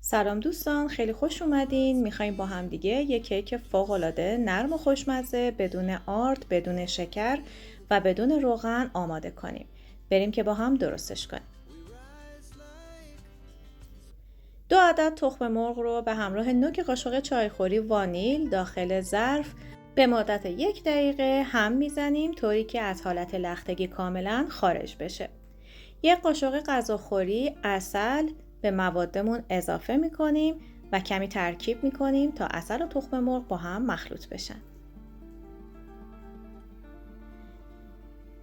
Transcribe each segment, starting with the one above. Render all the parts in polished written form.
سلام دوستان، خیلی خوش اومدین. میخوایم با هم دیگه یک کیک فوق‌العاده نرم و خوشمزه بدون آرد، بدون شکر و بدون روغن آماده کنیم. بریم که با هم درستش کنیم. 2 عدد تخم مرغ رو به همراه نوک قاشق چایخوری وانیل داخل ظرف به مدت 1 دقیقه هم میزنیم طوری که از حالت لختگی کاملا خارج بشه. 1 قاشق غذاخوری عسل به موادمون اضافه میکنیم و کمی ترکیب میکنیم تا عسل و تخم مرغ با هم مخلوط بشن.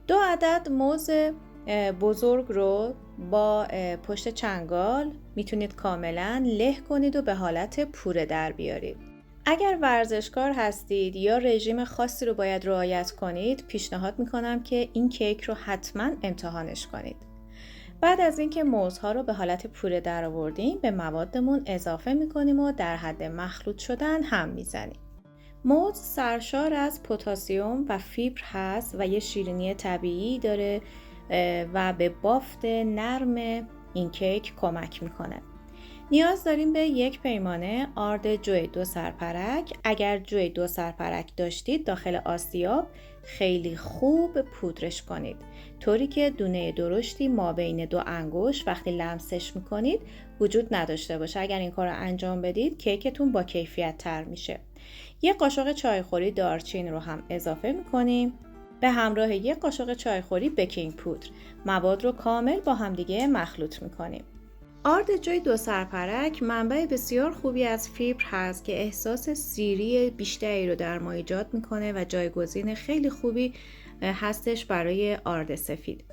2 عدد موز بزرگ رو با پشت چنگال میتونید کاملا له کنید و به حالت پوره در بیارید. اگر ورزشکار هستید یا رژیم خاصی رو باید رعایت کنید، پیشنهاد میکنم که این کیک رو حتما امتحانش کنید. بعد از اینکه موزها رو به حالت پوره در آوردیم به موادمون اضافه میکنیم و در حد مخلوط شدن هم میزنیم. موز سرشار از پتاسیم و فیبر هست و یه شیرینی طبیعی داره و به بافت نرم این کیک کمک میکنه. نیاز داریم به 1 پیمانه آرد جوی 2 سرپرک. اگر جوی 2 سرپرک داشتید داخل آسیاب خیلی خوب پودرش کنید طوری که دونه درشتی مابین 2 انگشت وقتی لمسش میکنید وجود نداشته باشه. اگر این کار رو انجام بدید کیکتون با کیفیت تر میشه. 1 قاشق چایخوری دارچین رو هم اضافه میکنیم به همراه 1 قاشق چایخوری بیکینگ پودر. مواد رو کامل با هم دیگه مخلوط میکنیم. آرد جوی 2 سرپرک منبع بسیار خوبی از فیبر هست که احساس سیری بیشتری رو در ما ایجاد میکنه و جایگزین خیلی خوبی هستش برای آرد سفید.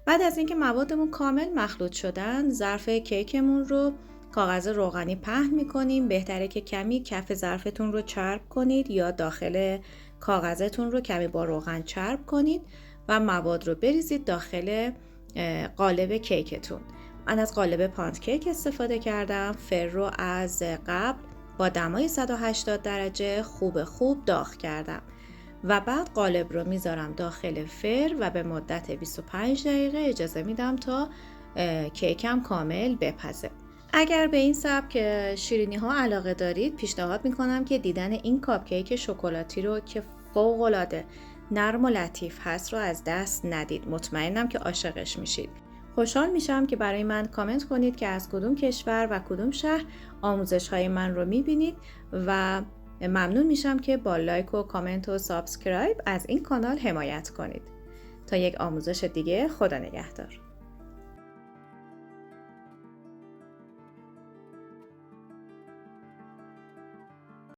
بعد از اینکه موادمون کامل مخلوط شدن ظرف کیکمون رو کاغذ روغنی پهن میکنیم. بهتره که کمی کف ظرفتون رو چرب کنید یا داخل کاغذتون رو کمی با روغن چرب کنید و مواد رو بریزید داخل قالب کیکتون. من از قالب پانکیک استفاده کردم. فر رو از قبل با دمای 180 درجه خوب داغ کردم و بعد قالب رو میذارم داخل فر و به مدت 25 دقیقه اجازه میدم تا کیکم کامل بپزه. اگر به این سبک شیرینی ها علاقه دارید پیشنهاد میکنم که دیدن این کاپ کیک شکلاتی رو که فوق العاده نرم و لطیف هست رو از دست ندید. مطمئنم که عاشقش میشید. خوشحال میشم که برای من کامنت کنید که از کدوم کشور و کدوم شهر آموزش های من رو میبینید و ممنون میشم که با لایک و کامنت و سابسکرایب از این کانال حمایت کنید. تا یک آموزش دیگه، خدا نگهدار.